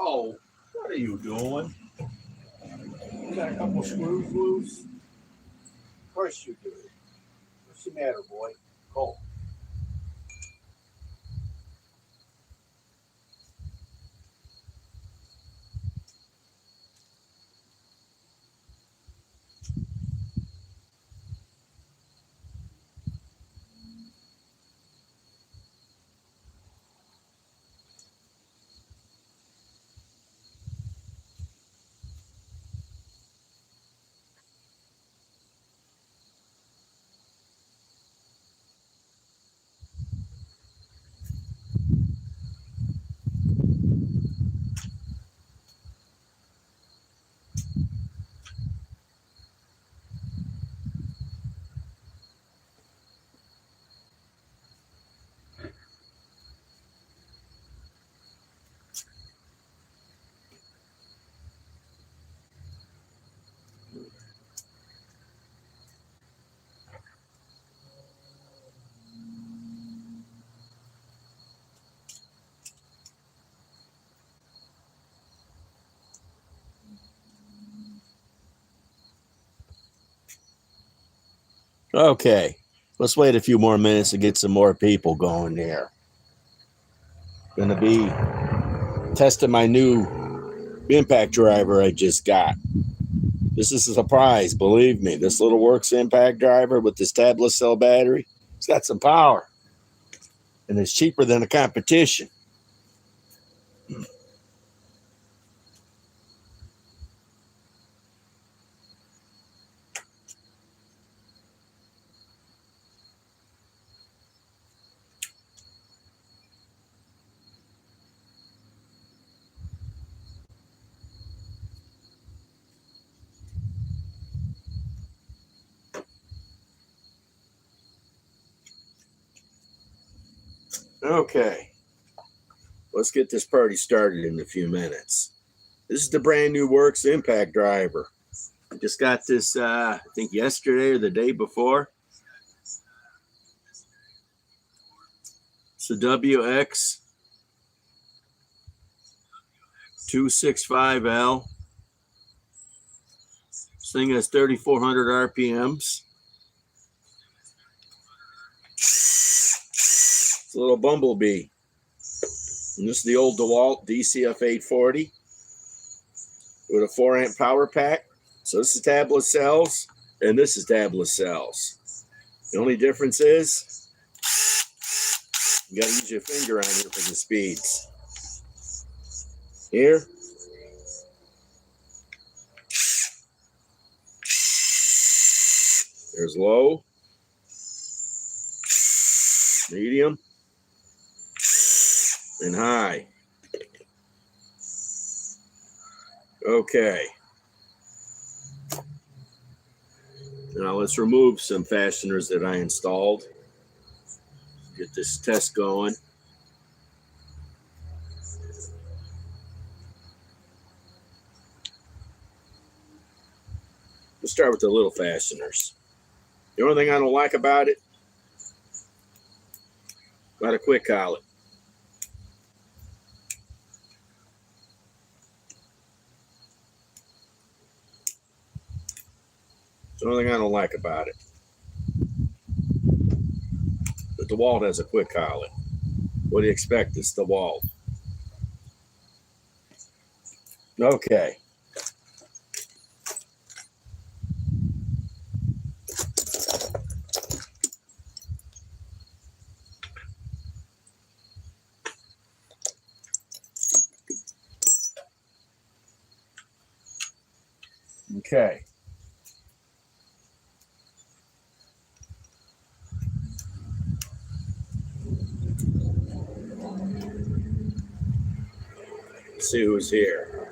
Oh, what are you doing? You got a couple screws loose? Of course you do. What's the matter, boy? Go. Okay, let's wait a few more minutes to get some more people going there. Gonna be testing my new impact driver I just got. This is a surprise, believe me. This little works impact driver with this tabless cell battery, it's got some power. And it's cheaper than the competition. Okay, let's get this party started in a few minutes. This is the brand new Works impact driver. I just got this, I think yesterday or the day before. It's a WX 265L. This thing has 3,400 RPMs. It's a little bumblebee. And this is the old DeWalt DCF 840 with a 4-amp power pack. So this is tabless cells, and this is tabless cells. The only difference is you got to use your finger on here for the speeds. Here. There's low, medium, and high. Okay. Now let's remove some fasteners that I installed. Get this test going. Let's start with the little fasteners. The only thing I don't like about it, got a quick collet. It's the only thing I don't like about it. But the DeWalt has a quick collet. What do you expect? It's the DeWalt. Okay. Okay. Let's see who's here.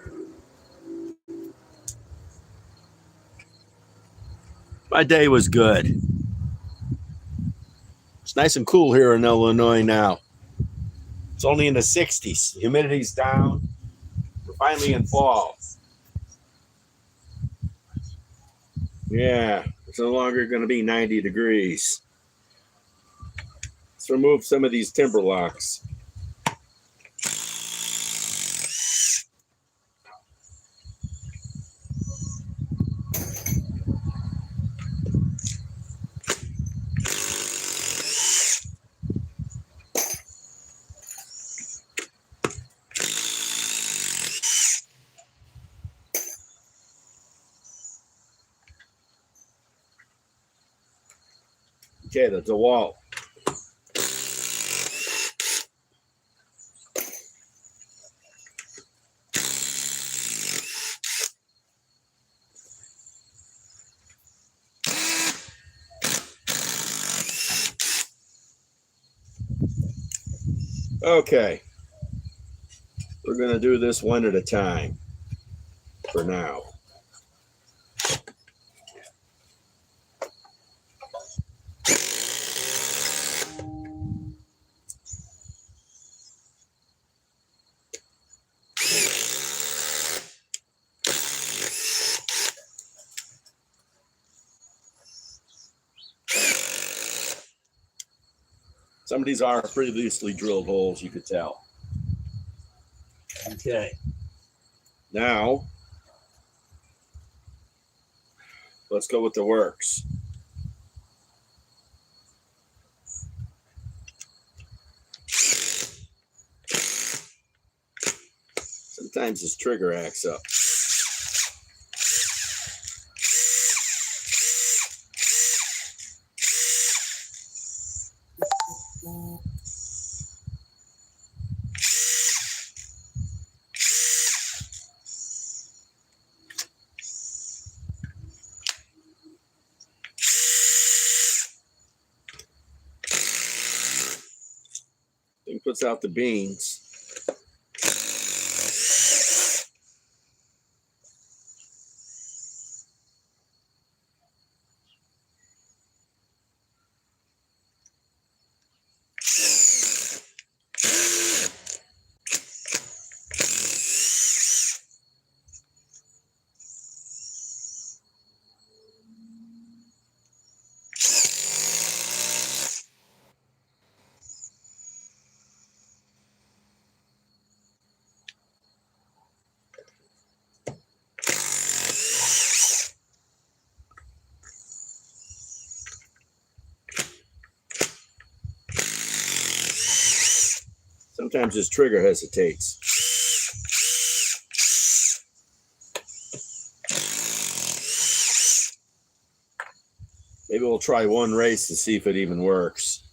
My day was good. It's nice and cool here in Illinois now. It's only in the 60s. Humidity's down. We're finally in fall. Yeah, it's no longer going to be 90 degrees. Let's remove some of these timber locks. Okay, the DeWalt. Okay, we're going to do this one at a time for now. Some of these are previously drilled holes, you could tell. Okay. Now, let's go with the works. Sometimes this trigger acts up. Thing puts out the beans. Sometimes this trigger hesitates. Maybe we'll try one race to see if it even works.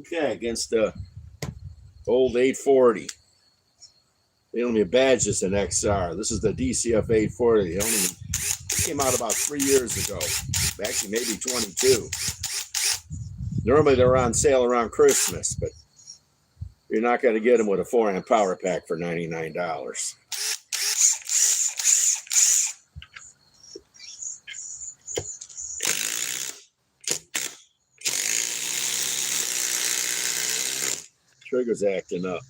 Okay, against the old 840. They only badged as an XR. This is the DCF 840. It only came out about 3 years ago. Actually, maybe 22. Normally, they're on sale around Christmas, but you're not going to get them with a 4-amp power pack for $99. Trigger's acting up.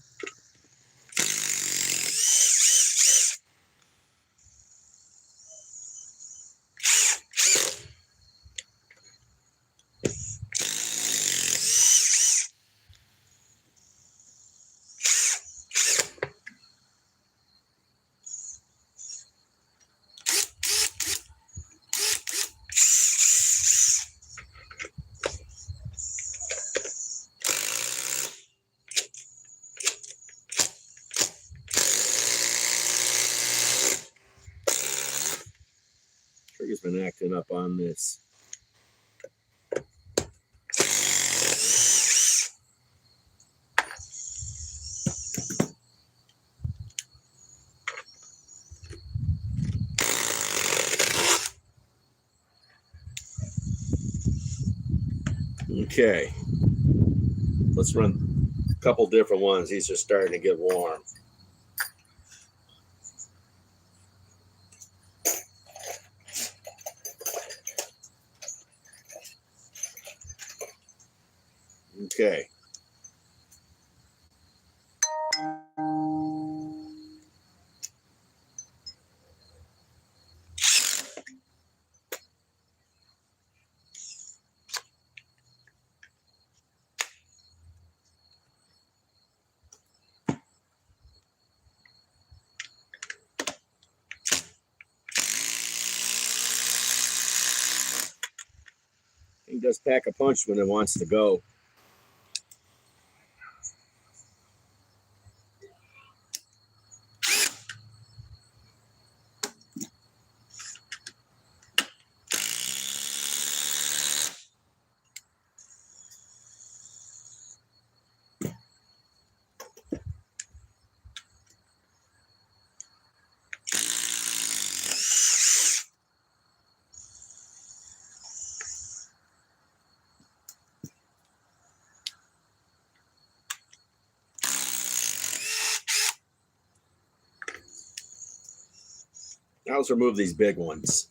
Trigger's been acting up on this. Okay, let's run a couple different ones. These are starting to get warm. Okay. does pack a punch when it wants to go. Now let's remove these big ones.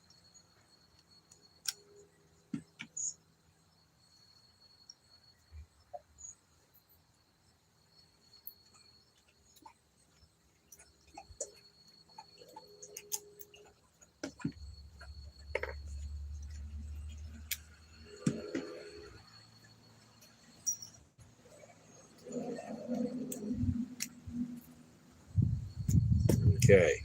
Okay.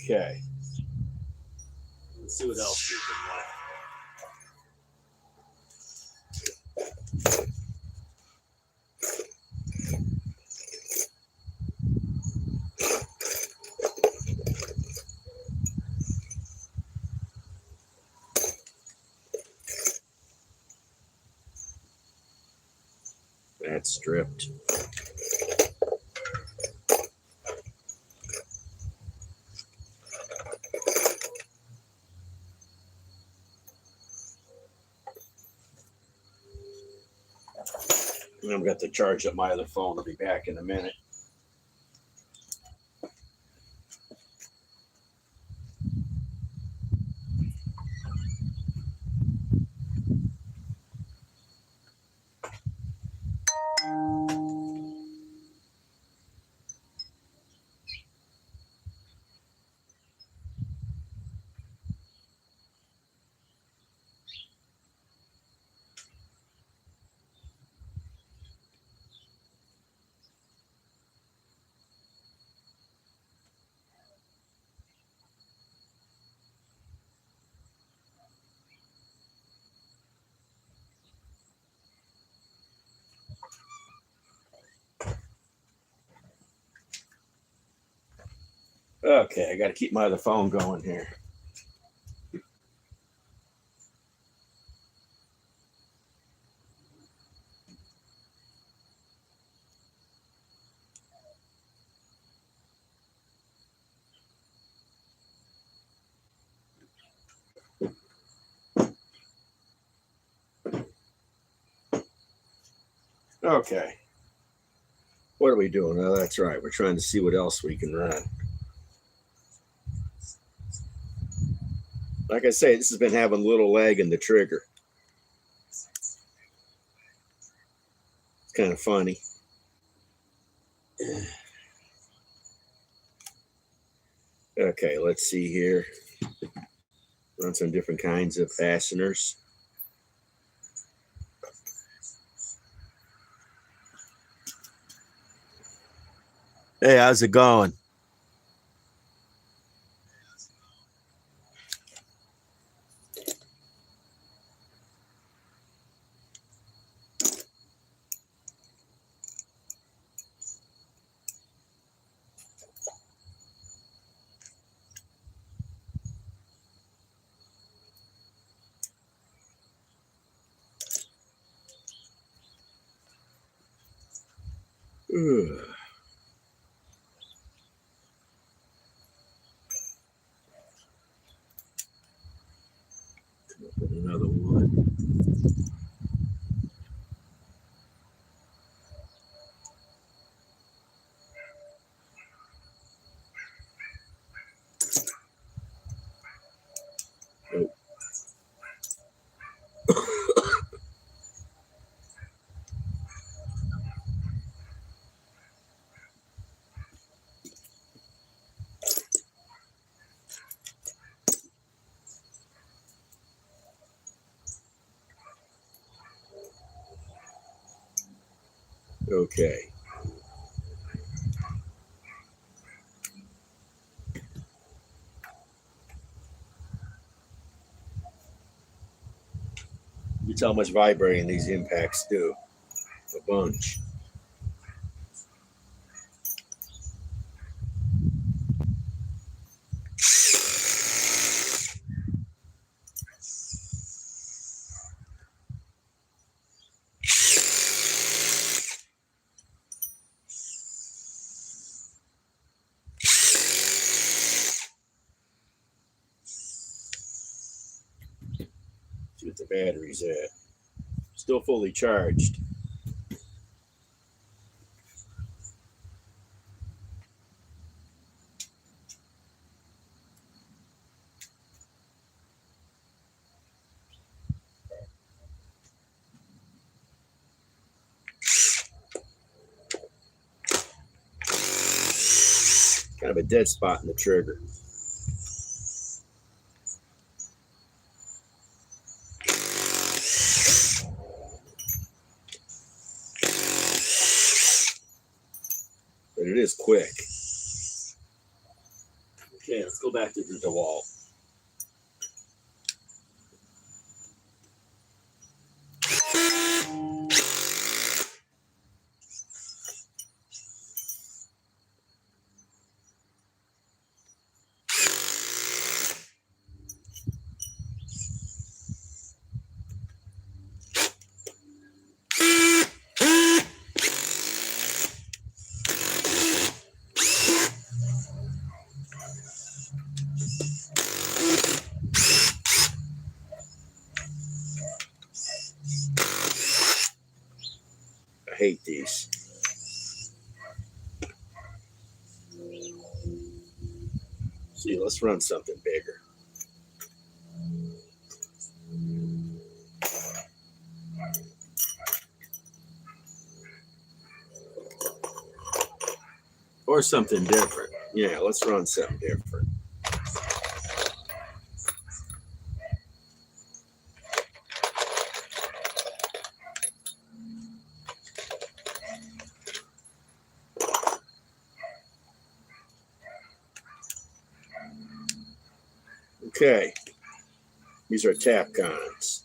Okay. Let's see what else we can learn. That's stripped. I've got to charge up my other phone. I'll be back in a minute. Okay, I got to keep my other phone going here. Okay. What are we doing? Oh, that's right. We're trying to see what else we can run. Like I say, this has been having a little lag in the trigger. Kind of funny. Okay, let's see here. Run some different kinds of fasteners. Hey, how's it going? Ugh. Come up with another one. Oh. Okay. You tell how much vibrating these impacts do. A bunch. See what the battery's at. Still fully charged. Kind of a dead spot in the trigger. But it is quick. Okay, let's go back to the DeWalt. I hate these. See, let's run something bigger. Or something different. Yeah, let's run something different. Okay, these are Tapcons.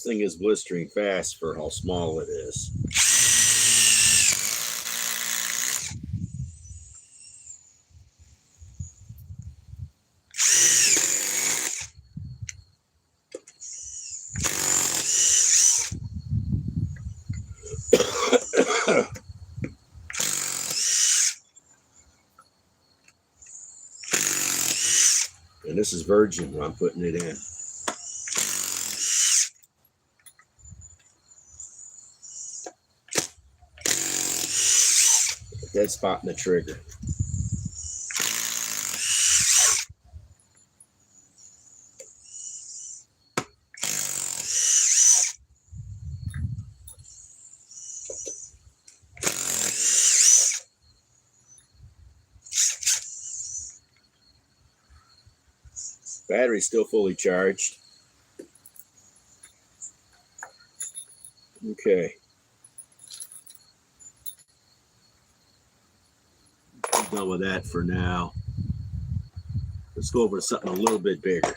thing is blistering fast for how small it is. And this is virgin when I'm putting it in. Dead spot in the trigger. Battery's still fully charged. Okay. I'm done with that for now. Let's go over to something a little bit bigger.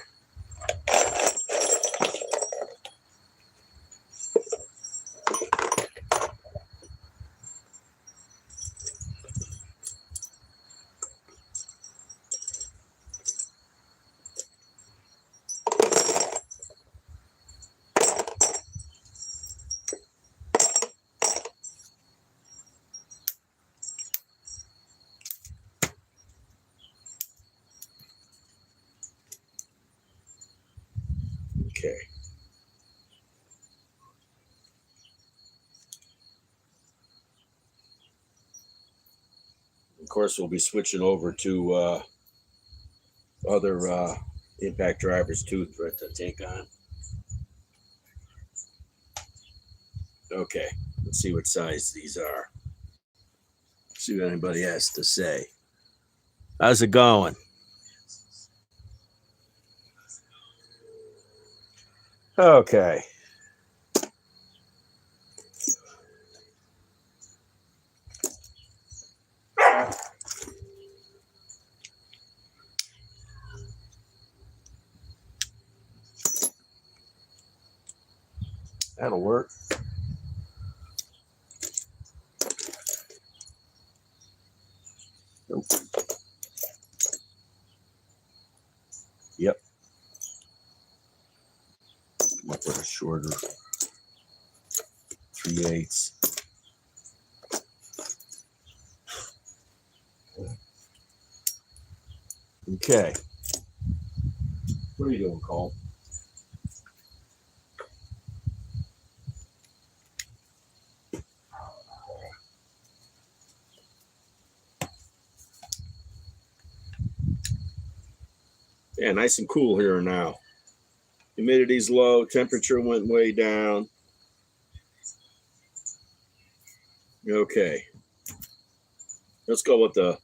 Okay. Of course, we'll be switching over to other impact drivers too for it to take on. Okay, let's see what size these are. See what anybody has to say. How's it going? Okay. That'll work. Nope. Yep. Come up with a shorter 3/8. Okay. What are you doing, Cole? Yeah, nice and cool here now. Humidity's low, temperature went way down. Okay. Let's go with the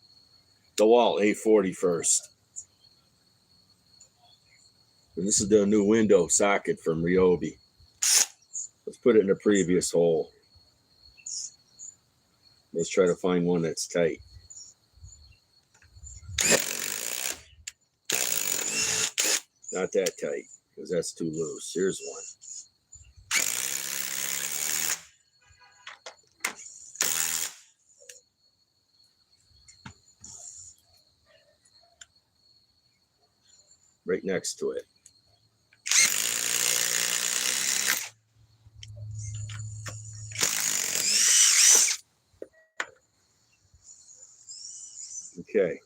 DeWalt A40 first. And this is the new window socket from Ryobi. Let's put it in the previous hole. Let's try to find one that's tight. Not that tight, because that's too loose. Here's one. Right next to it. Okay.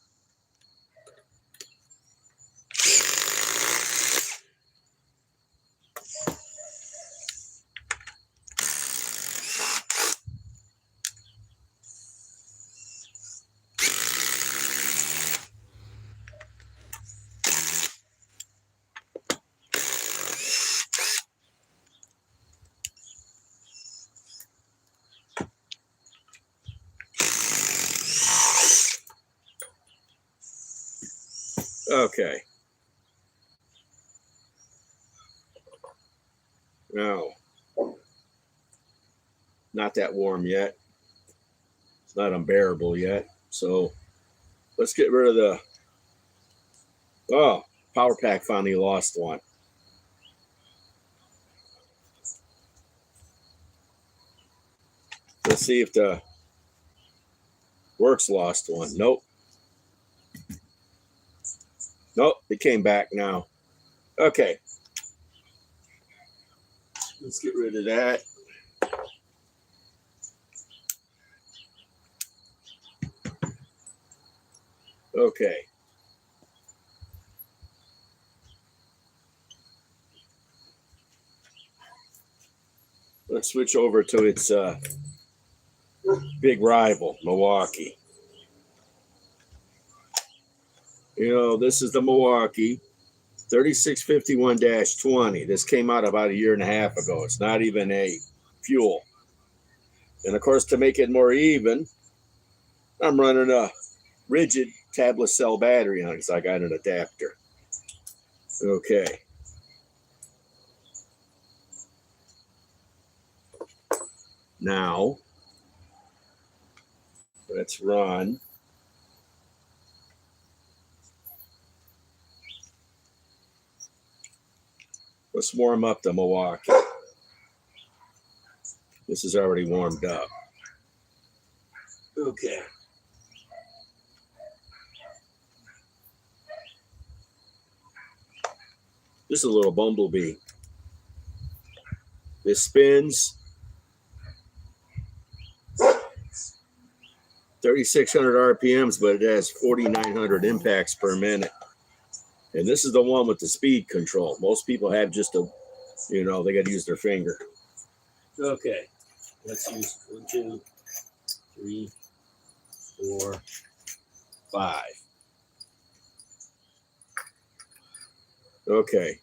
Okay. Now, not that warm yet. It's not unbearable yet. So let's get rid of the, power pack finally lost one. Let's see if the works lost one. Nope. Nope, it came back now. Okay. Let's get rid of that. Okay. Let's switch over to its big rival, Milwaukee. You know, this is the Milwaukee 3651-20. This came out about a year and a half ago. It's not even a fuel. And of course, to make it more even, I'm running a rigid tablet cell battery on it because I got an adapter. Okay. Now, let's run. Let's warm up the Milwaukee. This is already warmed up. Okay. This is a little bumblebee. This spins 3,600 RPMs, but it has 4,900 impacts per minute. And this is the one with the speed control. Most people have just a, they got to use their finger. Okay. Let's use 1, 2, 3, 4, 5. Okay.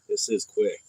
This is quick.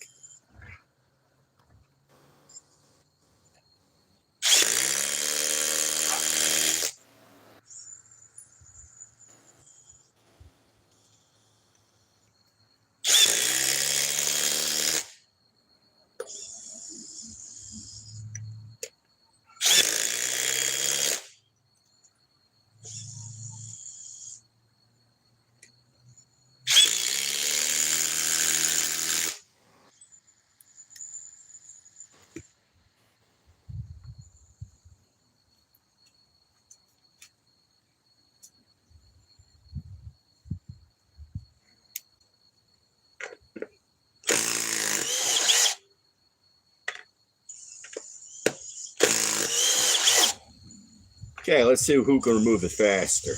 Okay, let's see who can remove it faster.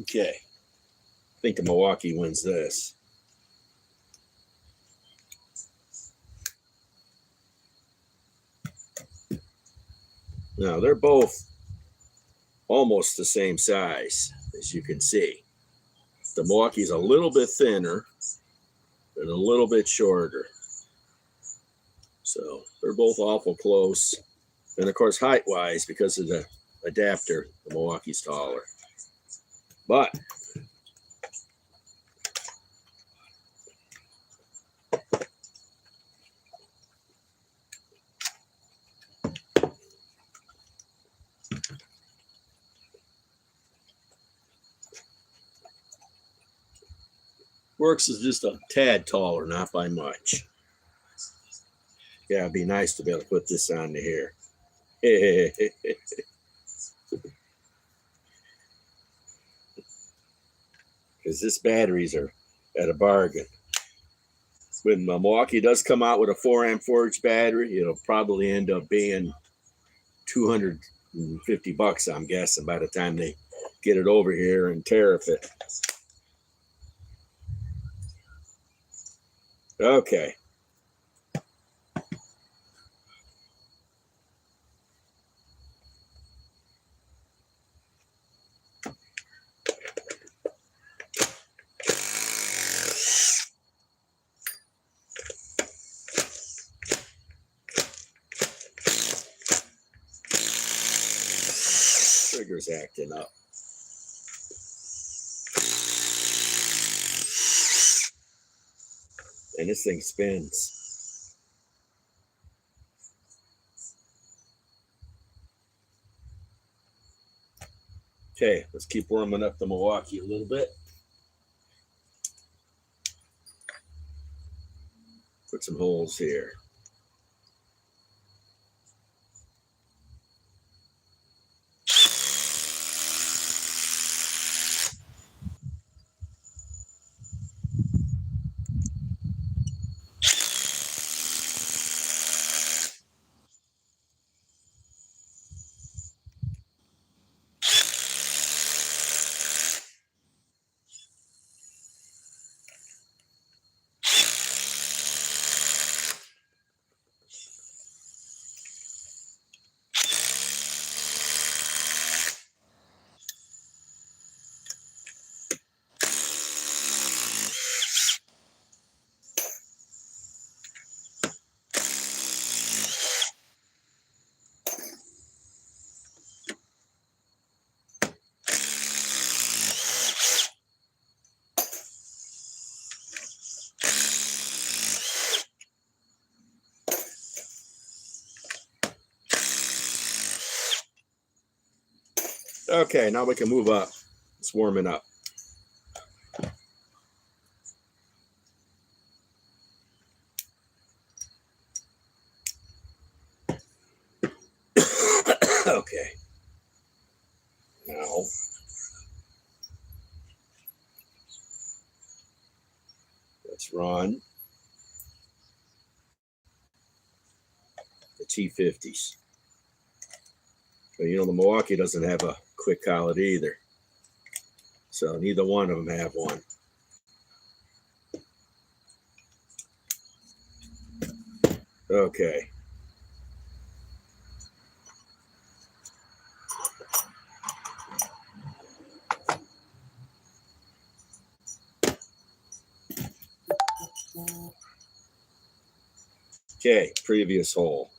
Okay. I think the Milwaukee wins this. Now, they're both almost the same size, as you can see. The Milwaukee's a little bit thinner and a little bit shorter. So they're both awful close. And of course, height-wise, because of the adapter, the Milwaukee's taller. But Works is just a tad taller, not by much. Yeah, it'd be nice to be able to put this on to here. Because this batteries are at a bargain. When Milwaukee does come out with a 4-amp forged battery, it'll probably end up being $250, I'm guessing, by the time they get it over here and tariff it. Okay. Trigger's acting up. And this thing spins. Okay, let's keep warming up the Milwaukee a little bit. Put some holes here. Okay, now we can move up. It's warming up. Okay. Now, let's run the T50s. But you know, the Milwaukee doesn't have a quick collet either. So neither one of them have one. Okay. Okay, previous hole.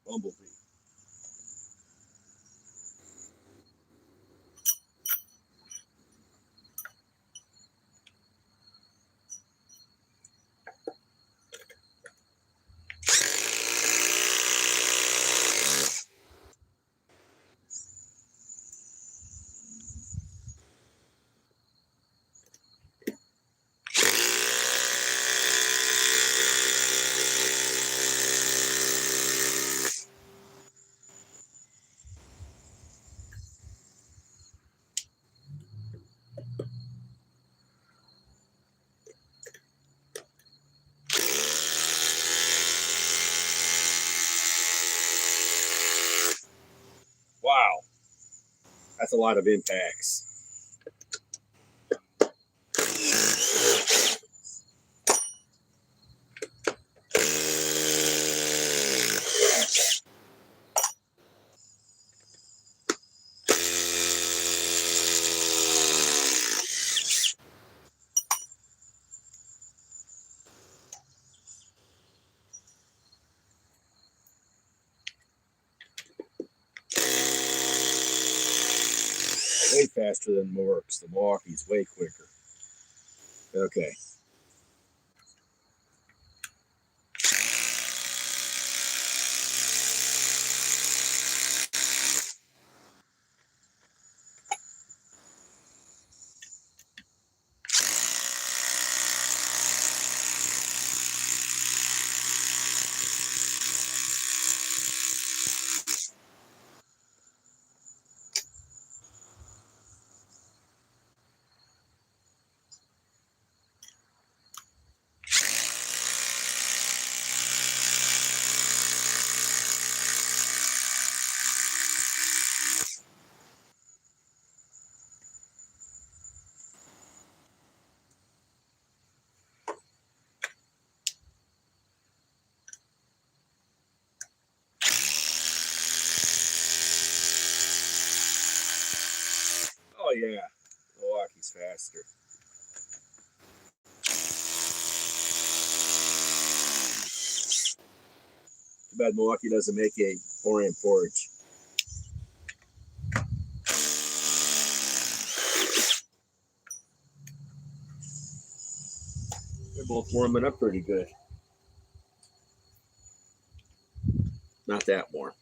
Bumblebee. Wow. That's a lot of impacts. Way faster than Morks. The Milwaukee's way quicker. Okay. Oh yeah, Milwaukee's faster. Too bad Milwaukee doesn't make a 4-amp forge. They're both warming up pretty good. Not that warm.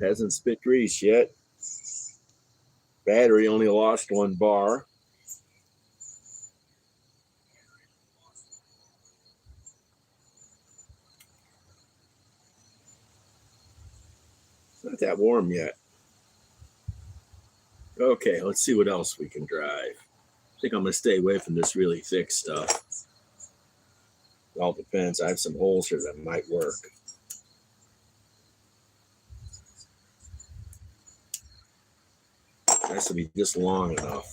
Hasn't spit grease yet. Battery only lost 1 bar. It's not that warm yet. Okay, let's see what else we can drive. I think I'm going to stay away from this really thick stuff. It all depends. I have some holes here that might work. It has to be just long enough.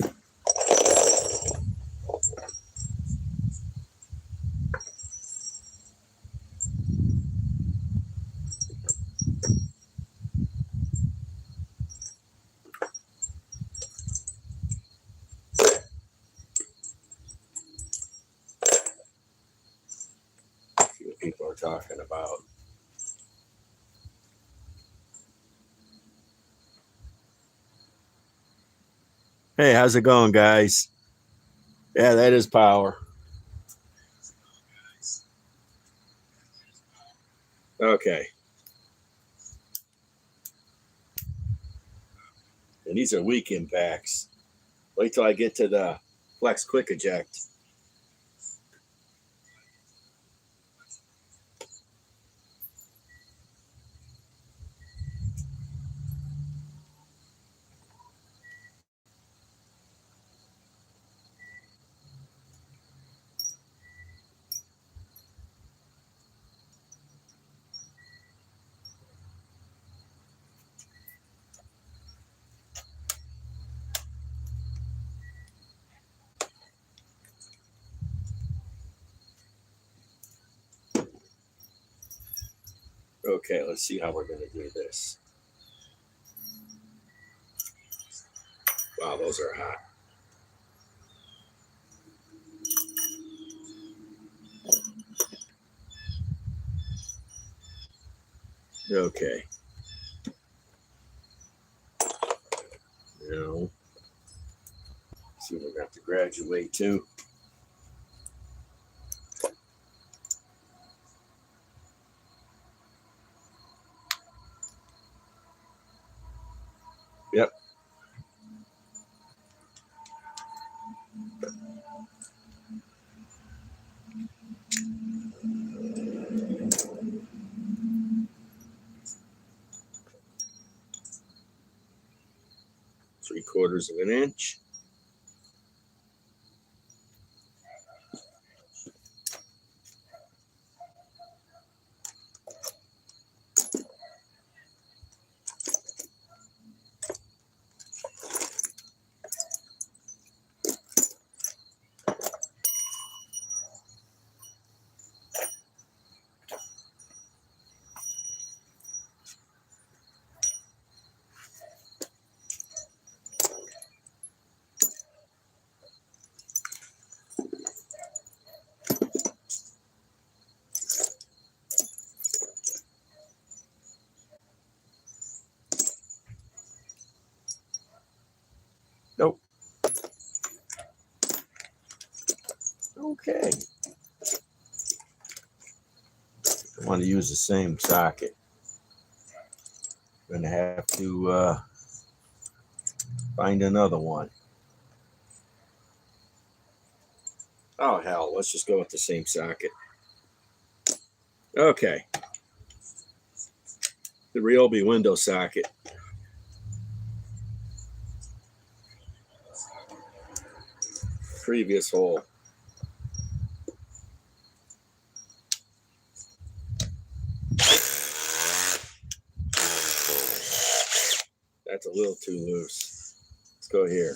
See what people are talking about. Hey, how's it going, guys? Yeah, that is power. Okay. And these are weak impacts. Wait till I get to the flex quick eject. Okay, let's see how we're going to do this. Wow, those are hot. Okay. Now, see, we're going to have to graduate too. Yep. Three-quarters of an inch. Nope. Okay. I want to use the same socket. I'm going to have to find another one. Oh, hell, let's just go with the same socket. Okay. The Ryobi window socket. Previous hole. That's a little too loose. Let's go here.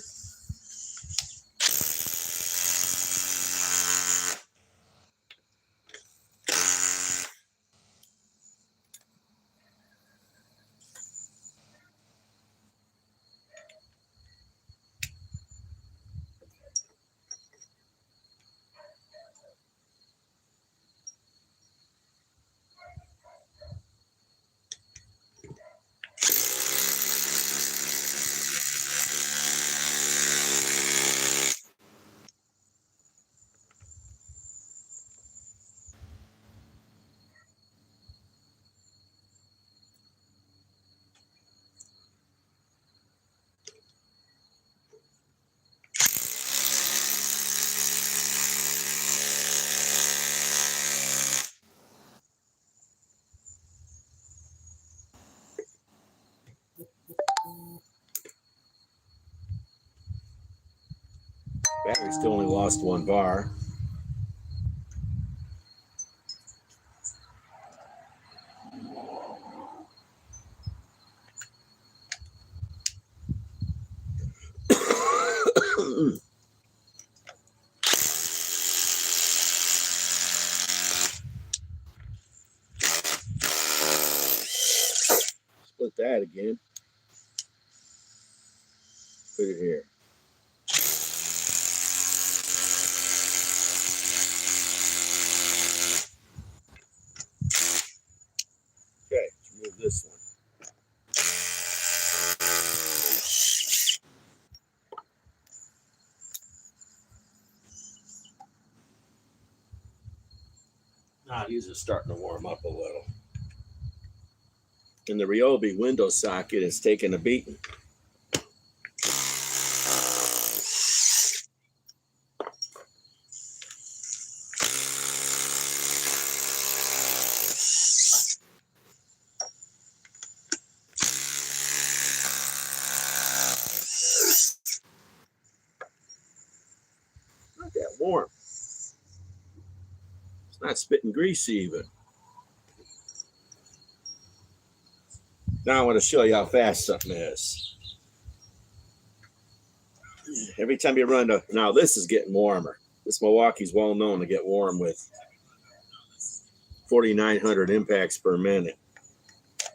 Battery still only lost 1 bar. Split that again. Put it here. Okay, let's remove this one. Now these are starting to warm up a little. And the Ryobi window socket is taking a beating. Not that warm. It's not spitting grease even. Now I want to show you how fast something is. Every time you run to, now this is getting warmer. This Milwaukee's well known to get warm with 4,900 impacts per minute.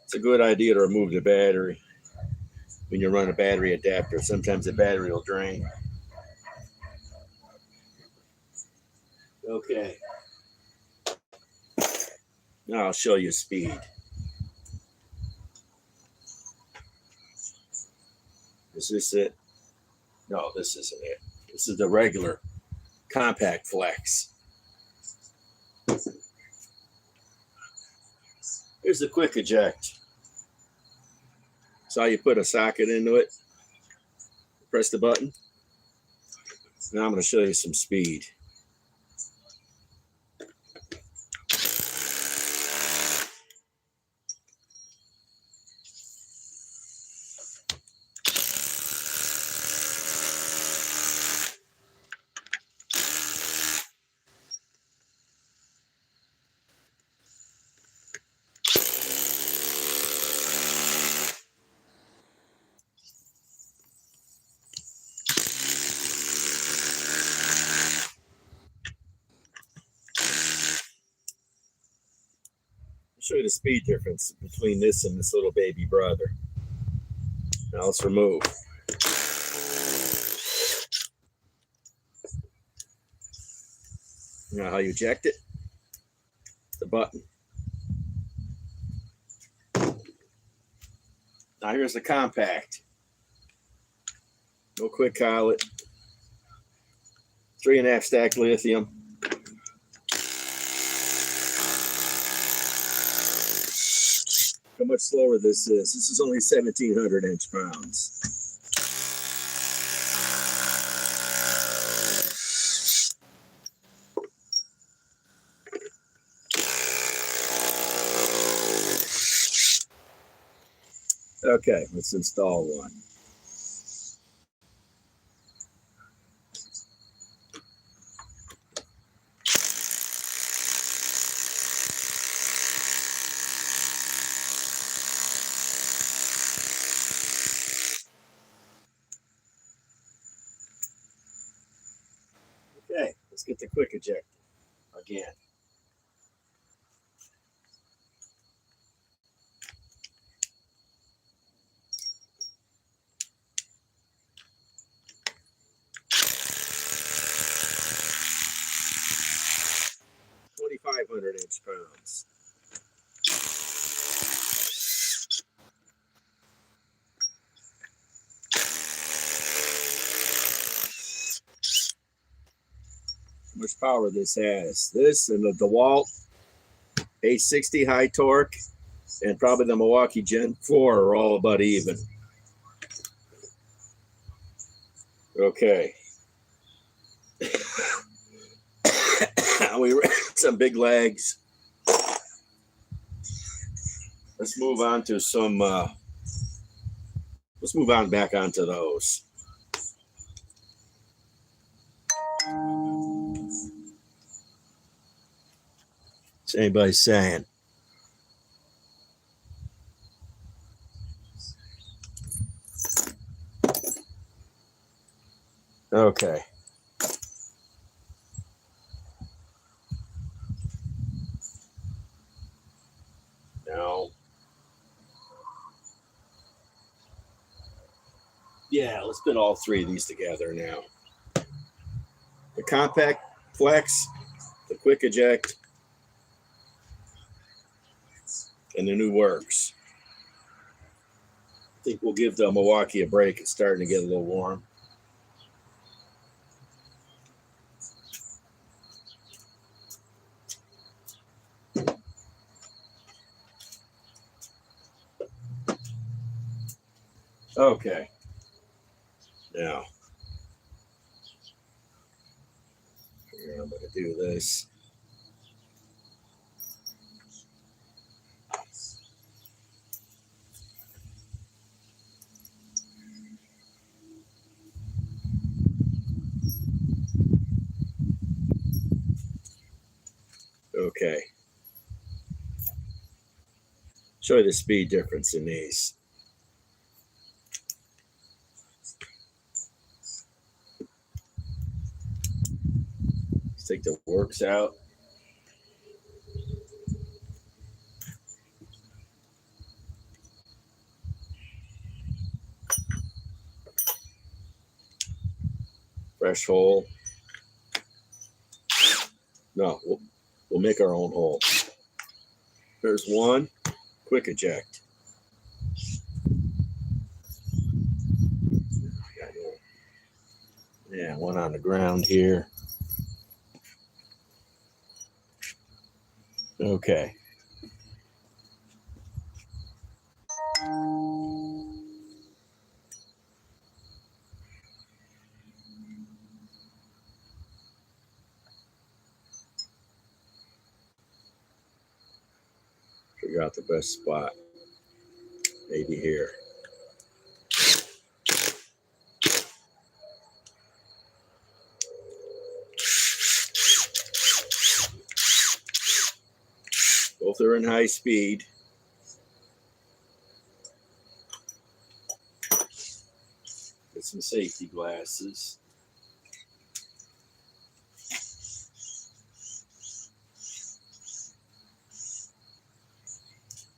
It's a good idea to remove the battery when you run a battery adapter. Sometimes the battery will drain. Okay. Now I'll show you speed. Is this it? No, this isn't it. This is the regular compact flex. Here's the quick eject. So you put a socket into it, press the button. Now I'm going to show you some speed. Show you the speed difference between this and this little baby brother. Now let's remove. Now how you eject it? The button. Now here's the compact. No quick collet. 3.5 stack lithium. How much slower this is. This is only 1,700 inch-pounds. Okay, let's install one. Okay, let's get the quick ejector again. .500 inch-pounds. How much power this has. This and the DeWalt 860 high torque and probably the Milwaukee Gen 4 are all about even. Okay. We ran some big legs. Let's move on to some, let's move on back onto those. What's anybody saying? Okay. No. Yeah, let's put all three of these together now. The compact flex, the quick eject, and the new works. I think we'll give the Milwaukee a break. It's starting to get a little warm. Okay. Now, I'm going to do this. Okay. Show you the speed difference in these. Let's take the works out. Fresh hole. No, we'll make our own hole. There's one. Quick eject. Yeah, one on the ground here. Okay. Figure out the best spot. Maybe here. Both are in high speed. Get some safety glasses.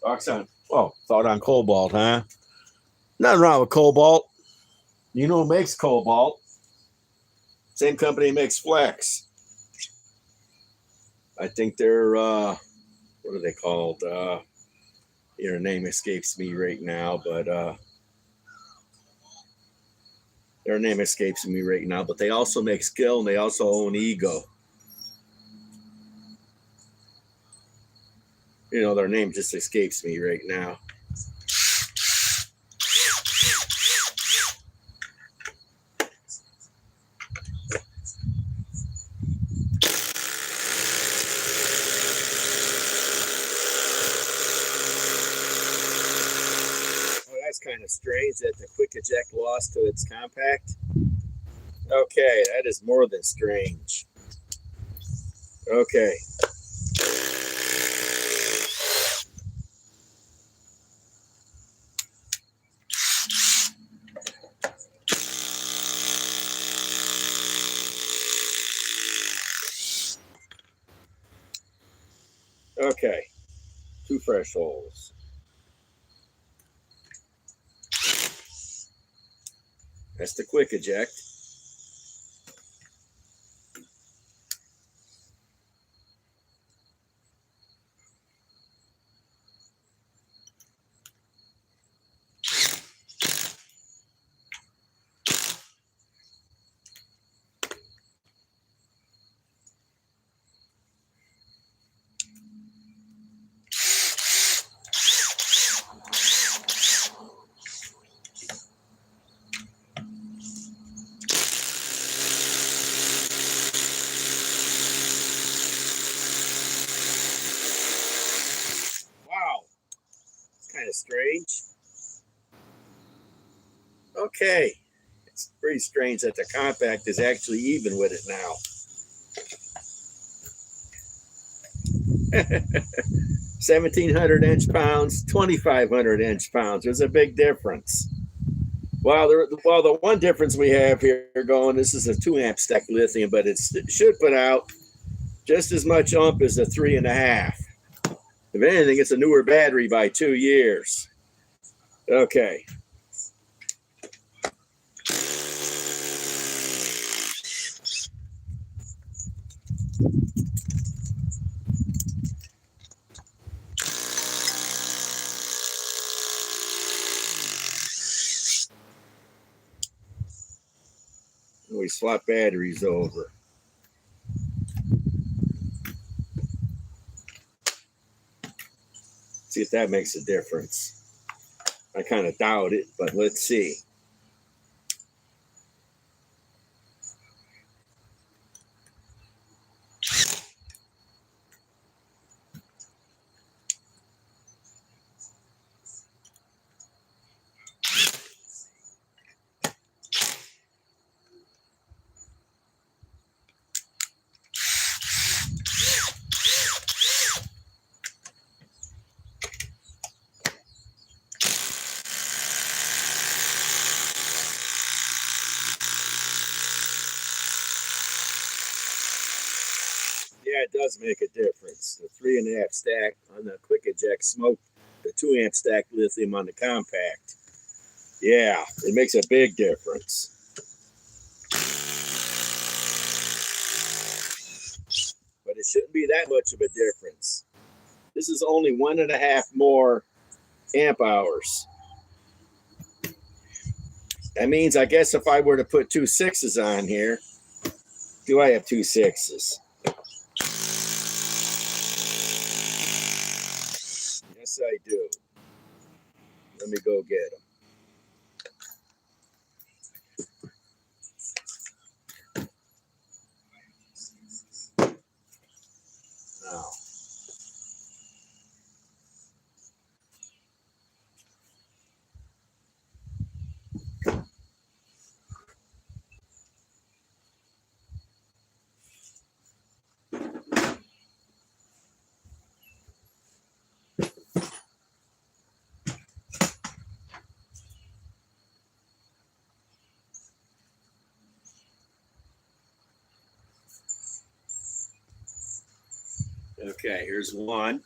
Box on. Oh, thought on cobalt, huh? Nothing wrong with cobalt. You know who makes cobalt? Same company makes flex. I think they're what are they called? Their name escapes me right now, but their name escapes me right now. But they also make Skill and they also own Ego. You know, their name just escapes me right now. That's kind of strange that the quick eject lost to its compact. Okay, that is more than strange. Okay. Okay. 2 fresh holes. That's the quick eject. Wow. It's kind of strange. Okay. It's pretty strange that the compact is actually even with it now. 1,700 inch-pounds, 2,500 inch-pounds. There's a big difference. Well, the one difference we have here going, this is a 2-amp stack lithium, but it should put out just as much oomph as a 3.5. If anything, it's a newer battery by 2 years. Okay. We swap batteries over. See if that makes a difference. I kind of doubt it, but let's see. Yeah, it does make a difference. The 3.5 stack on the quick eject smoke, the 2-amp stack lithium on the compact. Yeah, it makes a big difference. But it shouldn't be that much of a difference. This is only 1.5 more amp hours. That means, I guess, if I were to put 2 6s on here, do I have 2 6s? Yes, I do. Let me go get them. Now, okay, here's one.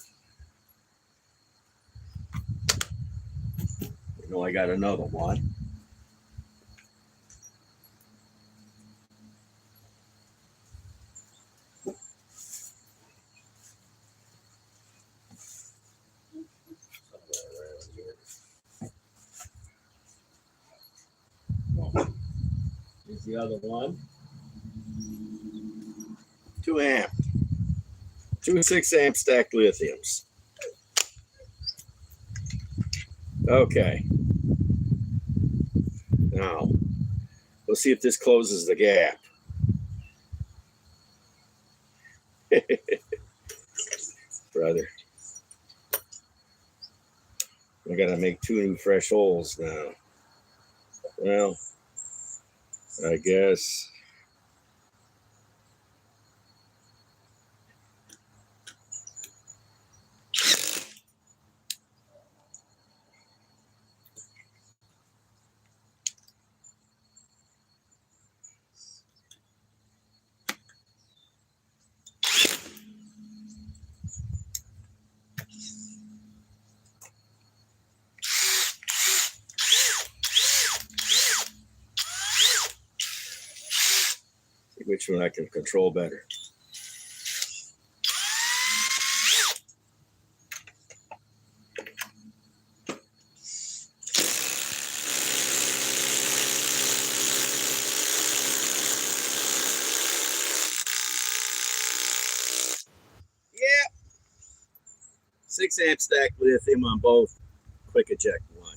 You know, I got another one. Here's the other one. 2 amp. 2 6-amp stacked lithiums. Okay. Now, let's see if this closes the gap. Brother. I gotta make 2 new fresh holes now. Well, I guess. Which one I can control better. Yeah. 6-amp stack lithium on both. Quick eject one.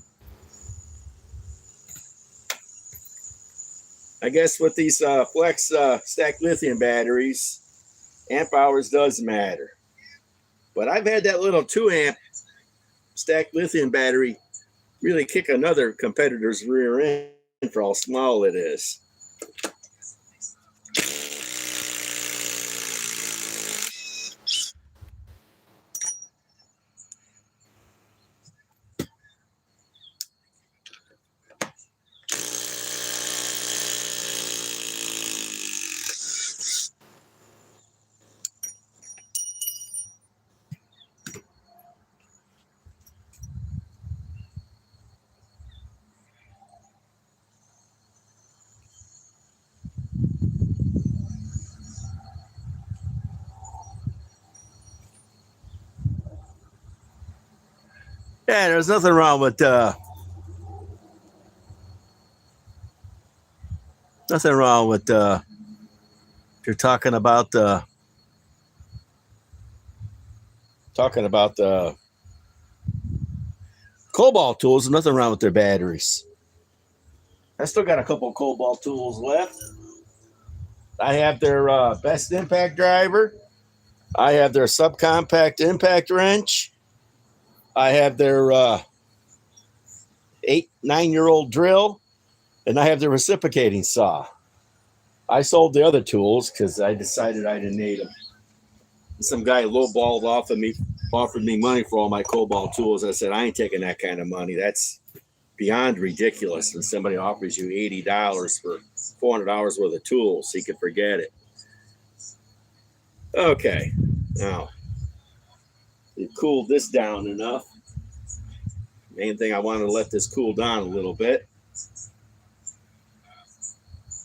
I guess with these flex stack lithium batteries, amp hours does matter. But I've had that little 2-amp stack lithium battery really kick another competitor's rear end. for how small it is. Yeah, there's nothing wrong with if you're talking about the Cobalt tools. There's nothing wrong with their batteries. I still got a couple of Cobalt tools left. I have their best impact driver. I have their subcompact impact wrench. I have their 9-year-old drill, and I have the reciprocating saw. I sold the other tools because I decided I didn't need them. Some guy lowballed offered me money for all my Cobalt tools. I said, I ain't taking that kind of money. That's beyond ridiculous. When somebody offers you $80 for $400 worth of tools, he could forget it. Okay, now we cooled this down enough. Main thing, I wanted to let this cool down a little bit.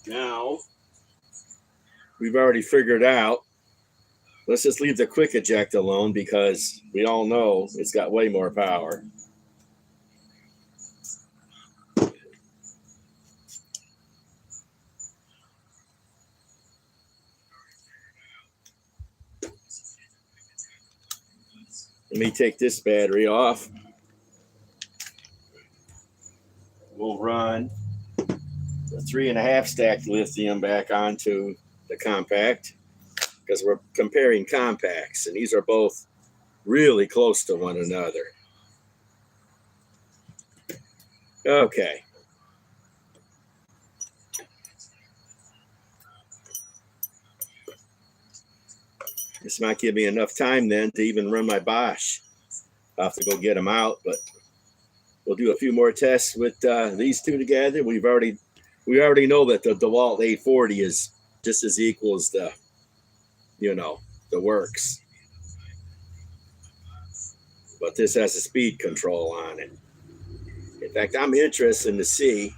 Now, we've already figured out, let's just leave the quick eject alone because we all know it's got way more power. Let me take this battery off. We'll run the 3.5 stacked lithium back onto the compact because we're comparing compacts, and these are both really close to one another. Okay. This might give me enough time then to even run my Bosch. I'll have to go get them out, but we'll do a few more tests with these two together. We already know that the DeWalt 840 is just as equal as the works. But this has a speed control on it. In fact, I'm interested to see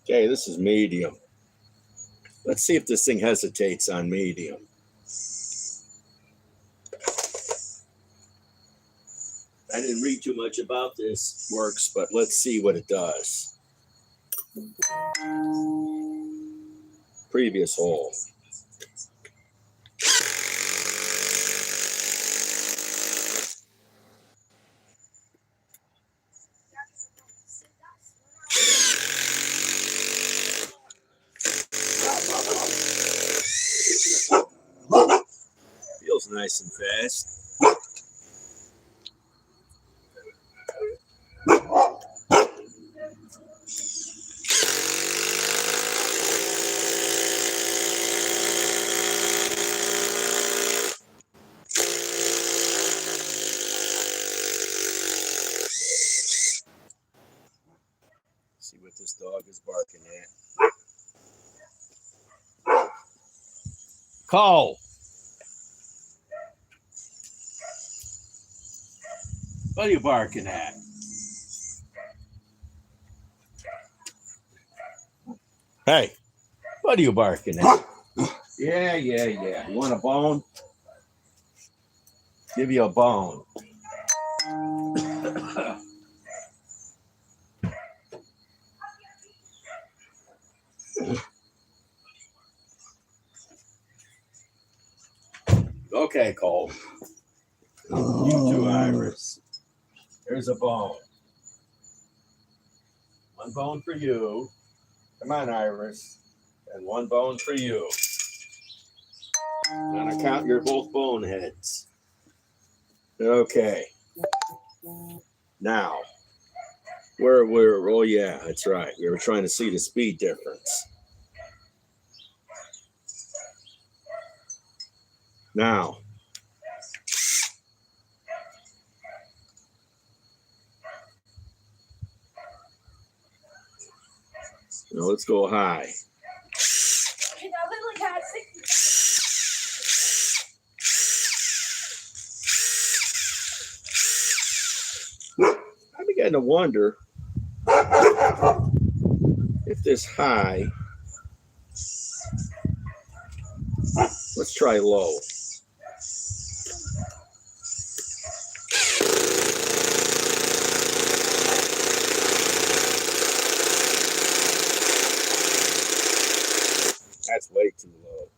Okay, this is medium. Let's see if this thing hesitates on medium. I didn't read too much about this works, but let's see what it does. Previous hole. Feels nice and fast. See what this dog is barking at. Cole. What are you barking at? Hey, what are you barking at? Yeah. You want a bone? Give you a bone. Okay, Cole. You too, Iris. Here's a bone. One bone for you. Come on, Iris. And one bone for you. On account, you're both bone heads. Okay. Now, oh yeah, that's right. We were trying to see the speed difference. Now, let's go high. I began to wonder if this high. Let's try low. That's way too low.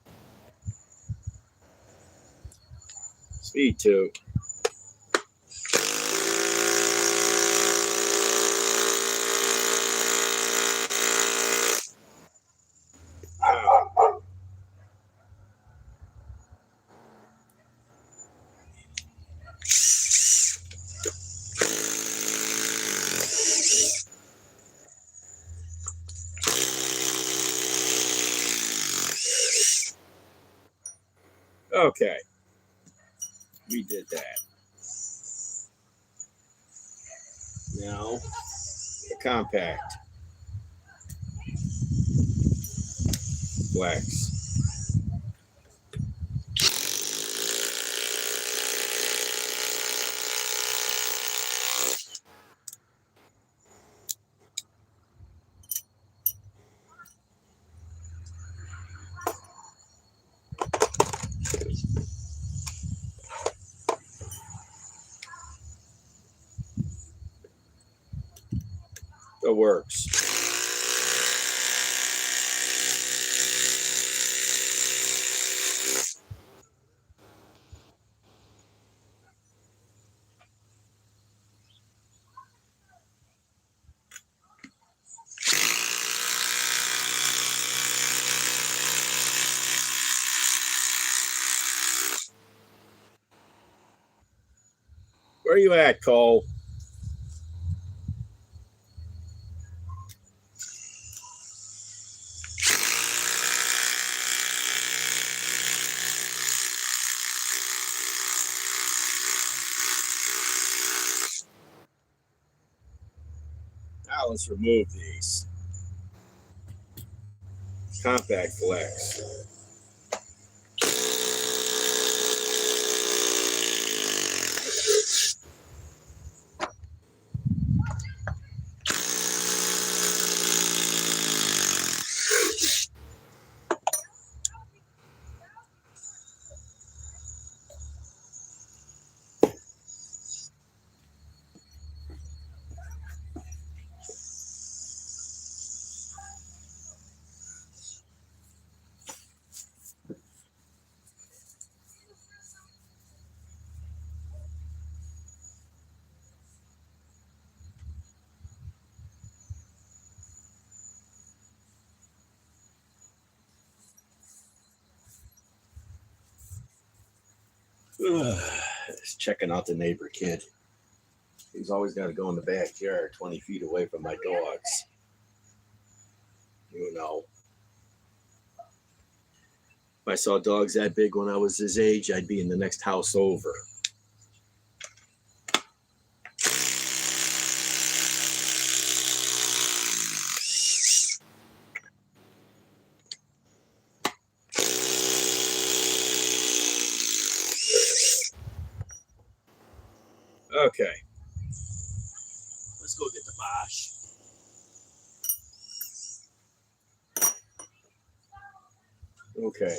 Speed 2. Okay. We did that. Now, the compact. Flex. It works. Where are you at, Cole? Now let's remove these. Compact flex. Just checking out the neighbor kid. He's always got to go in the backyard 20 feet away from my dogs. You know. If I saw dogs that big when I was his age, I'd be in the next house over. Okay. Let's go get the Bosch. Okay.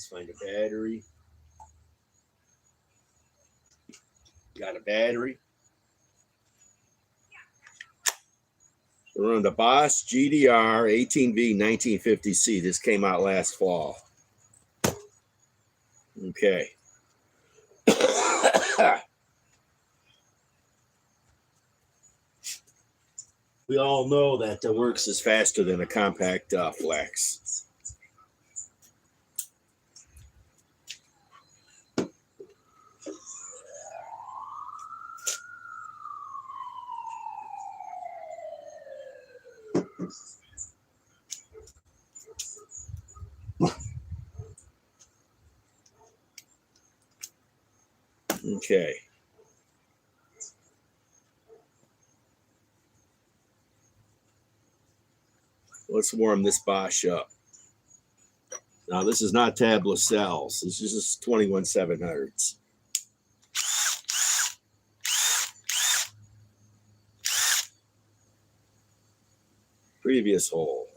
Let's find a battery. Got a battery. We're on the Bosch GDR 18V 1950C. This came out last fall. Okay. We all know that the Works is faster than a compact flex. Okay. Let's warm this Bosch up. Now, this is not tabless cells. This is just 21/700s. Previous hole.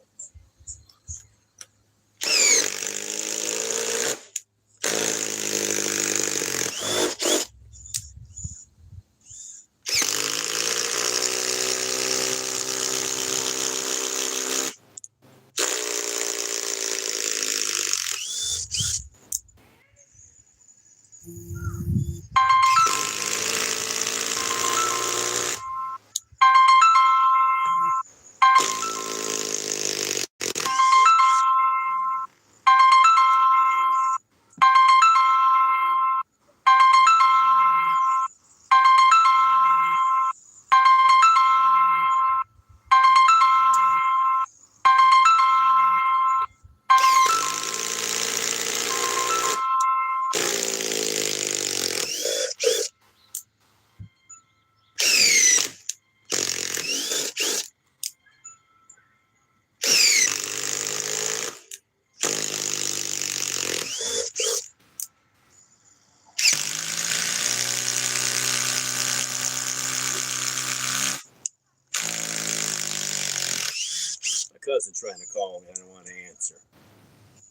Cousin trying to call me. I don't want to answer.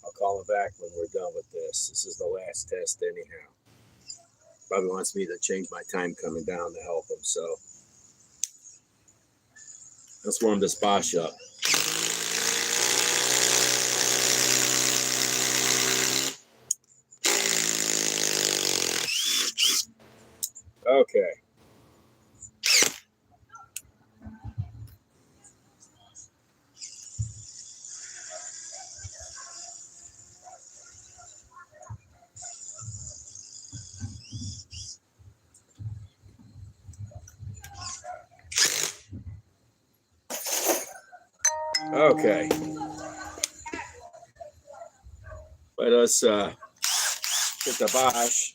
I'll call him back when we're done with this. This is the last test anyhow. Probably wants me to change my time coming down to help him. So let's warm this Bosch up. Okay. Okay. Let us get the Bosch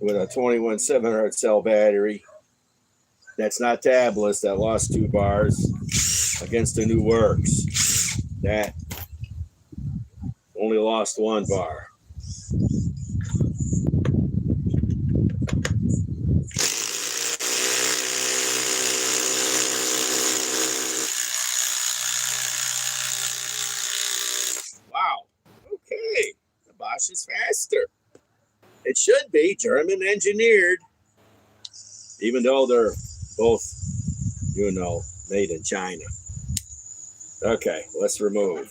with a 21/700 cell battery. That's not tabless. That lost 2 bars against the new Works. That only lost 1 bar. Wow. Okay. The Bosch is faster. It should be German engineered, even though they're both, made in China. Okay, let's remove.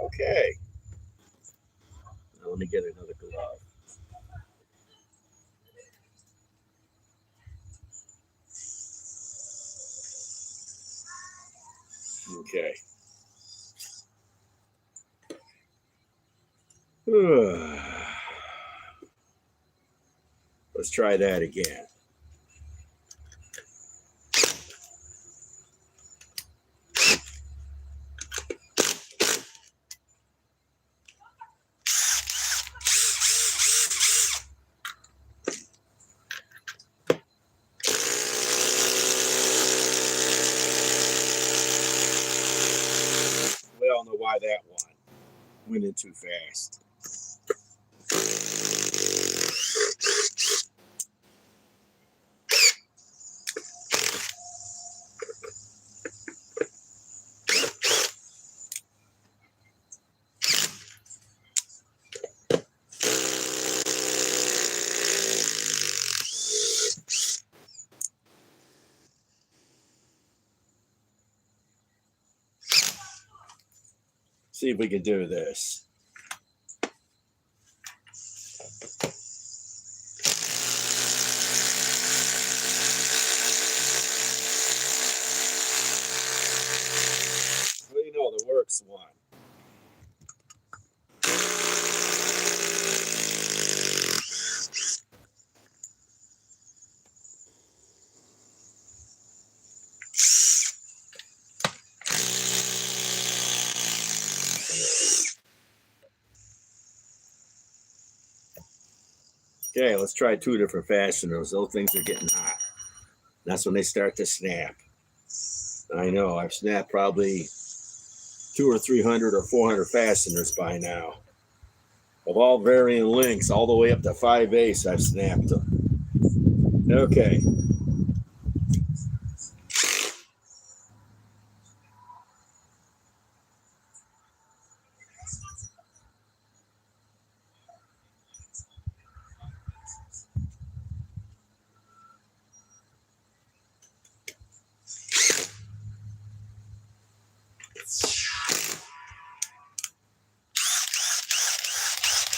Okay. Now let me get another glove. Okay. Let's try that again. We all know why that one went in too fast. See if we can do this. Well, you know, the works one. Okay, let's try 2 different fasteners. Those things are getting hot. That's when they start to snap. I know, I've snapped probably 200 or 300 or 400 fasteners by now. Of all varying lengths, all the way up to 5/8, I've snapped them. Okay.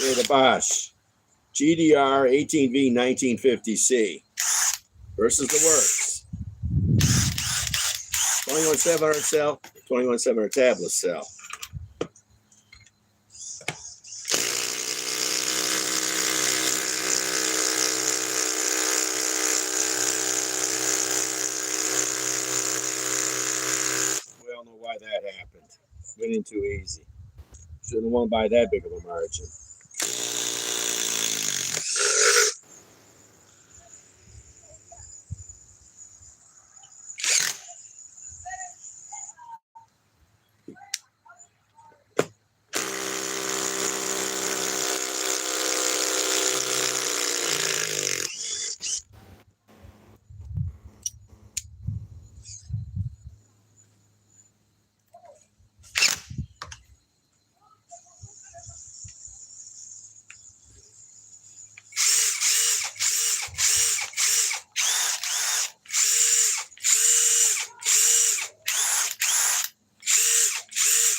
Okay, the Bosch GDR 18V 1950C versus the Works 21700 cell, 21700 tablet cell. We all know why that happened. Went in too easy. Shouldn't have won by that big of a margin.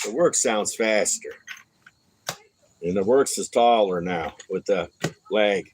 The Works sounds faster. And the Works is taller now with the leg.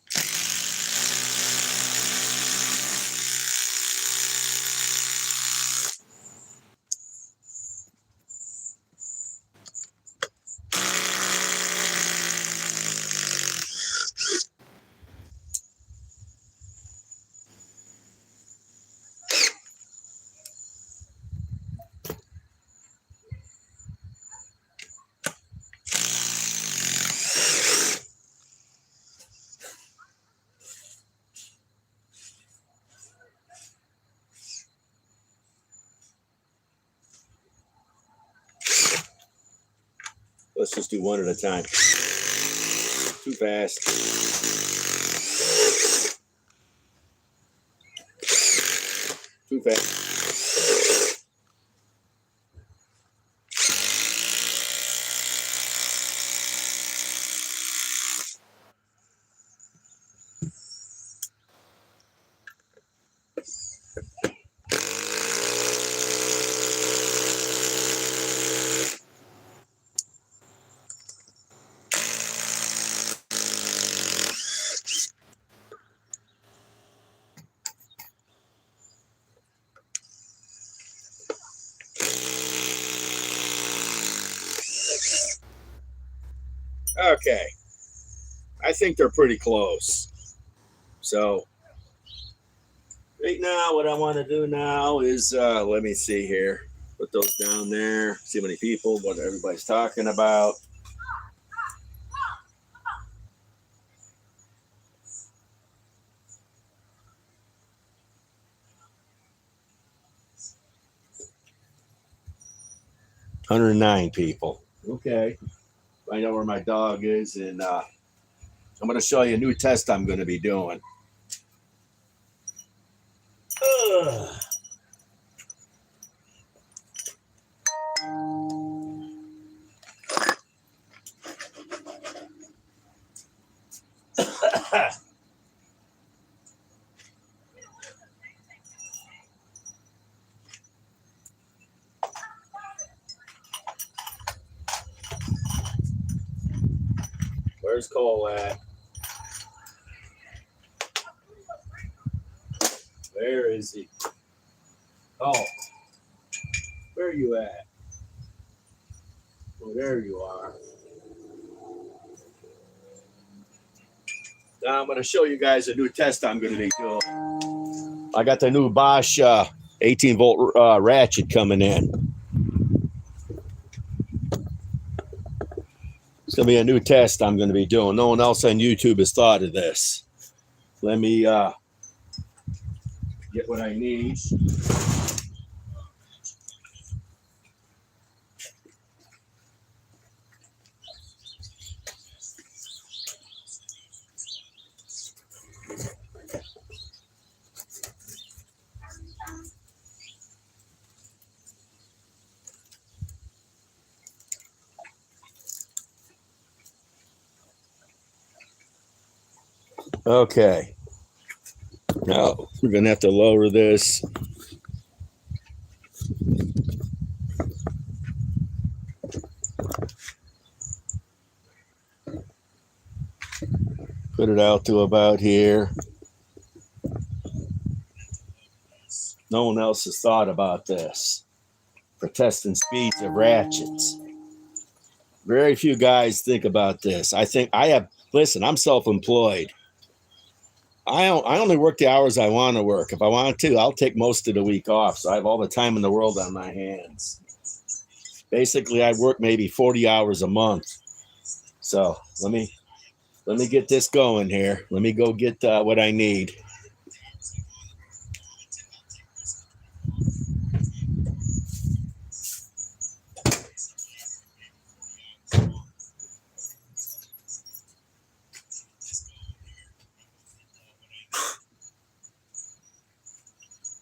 Let's just do one at a time. Too fast. Too fast. Okay. I think they're pretty close. So right now, what I want to do now is, let me see here. Put those down there. See how many people, what everybody's talking about. $109 people. Okay. I know where my dog is, and I'm going to show you a new test I'm going to be doing. Ugh. Where's Cole at? Where is he? Oh, where are you at? Oh, there you are. Now I'm going to show you guys a new test I'm going to be doing. I got the new Bosch 18-volt ratchet coming in. It's going to be a new test I'm going to be doing. No one else on YouTube has thought of this. Let me get what I need. Okay. Now we're going to have to lower this. Put it out to about here. No one else has thought about this for testing speeds of ratchets. Very few guys think about this. Listen, I'm self-employed. I only work the hours I want to work. If I want to, I'll take most of the week off. So I have all the time in the world on my hands. Basically, I work maybe 40 hours a month. So let me get this going here. Let me go get what I need.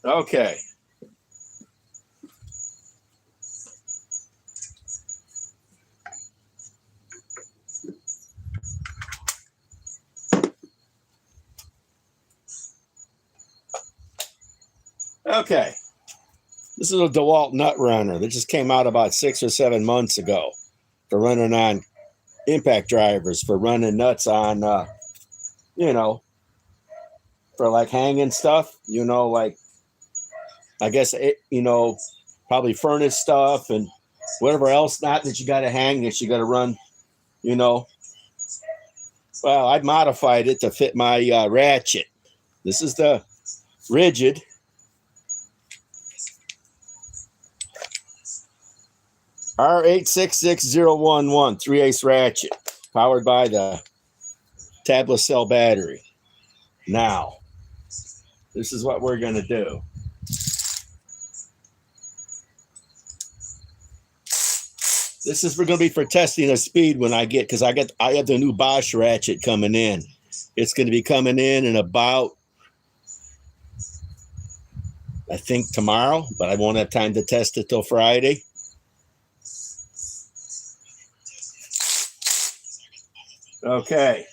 Okay. Okay. This is a DeWalt nut runner that just came out about 6 or 7 months ago for running on impact drivers, for running nuts on, for like hanging stuff, like, I guess, probably furnace stuff and whatever else not that you got to hang that you got to run, Well, I modified it to fit my ratchet. This is the rigid. R866011 3/8 ratchet, powered by the tablet cell battery. Now, this is what we're going to do. This is going to be for testing the speed when I have the new Bosch ratchet coming in. It's going to be coming in about, I think, tomorrow, but I won't have time to test it till Friday. Okay.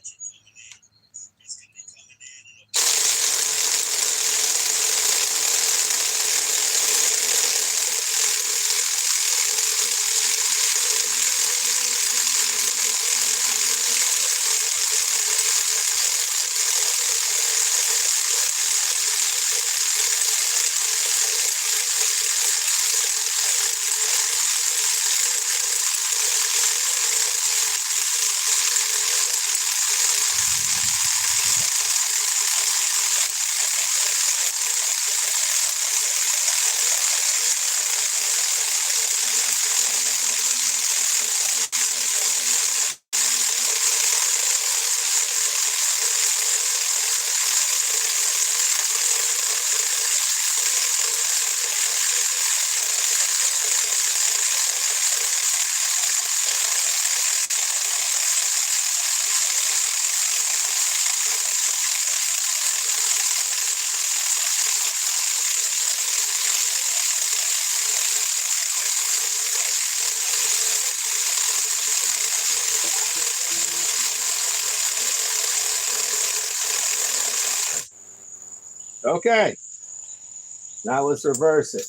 Okay. Now let's reverse it.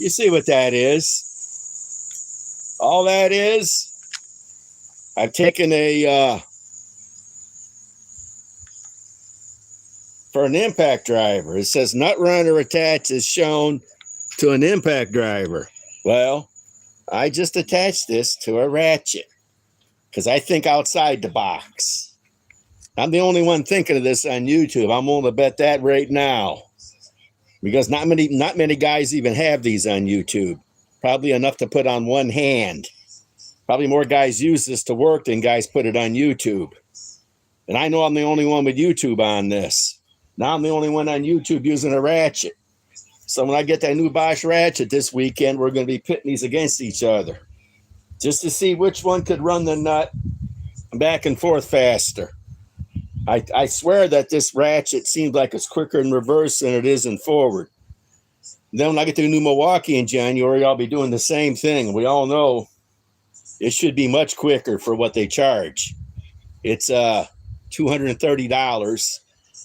You see what that is? All that is, I've taken for an impact driver. It says nut runner attached is shown to an impact driver. Well, I just attached this to a ratchet because I think outside the box. I'm the only one thinking of this on YouTube. I'm willing to bet that right now, because not many guys even have these on YouTube. Probably enough to put on one hand. Probably more guys use this to work than guys put it on YouTube. And I know I'm the only one with YouTube on this. Now I'm the only one on YouTube using a ratchet. So when I get that new Bosch ratchet this weekend, we're going to be pitting these against each other just to see which one could run the nut back and forth faster. I swear that this ratchet seems like it's quicker in reverse than it is in forward. Then when I get to new Milwaukee in January, I'll be doing the same thing. We all know it should be much quicker for what they charge. It's $230.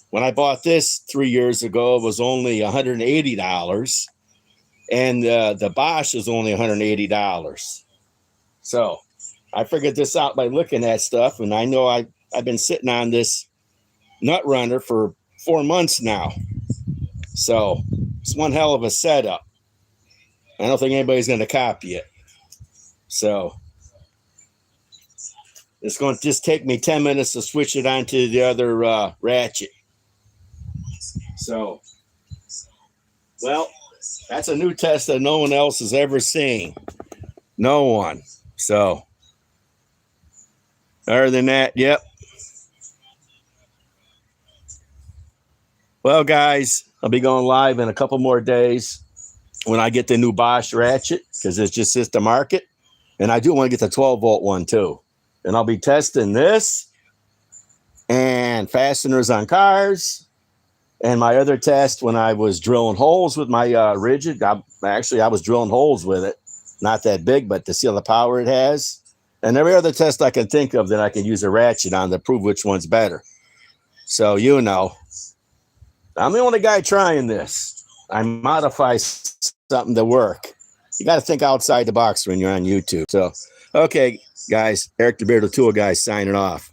When I bought this 3 years ago, it was only $180. And the Bosch is only $180. So I figured this out by looking at stuff. And I know I've been sitting on this nut runner for 4 months now. So it's one hell of a setup. I don't think anybody's going to copy it. So it's going to just take me 10 minutes to switch it onto the other ratchet. So, well, that's a new test that no one else has ever seen. No one. So, other than that, yep. Well, guys, I'll be going live in a couple more days when I get the new Bosch ratchet, because it's just hit the market. And I do want to get the 12-volt one, too. And I'll be testing this and fasteners on cars. And my other test when I was drilling holes with my rigid, I was drilling holes with it. Not that big, but to see all the power it has. And every other test I can think of that I can use a ratchet on to prove which one's better. So, you know, I'm the only guy trying this. I modify something to work. You got to think outside the box when you're on YouTube. So, okay, guys, Eric the Bearded Tool Guy signing off.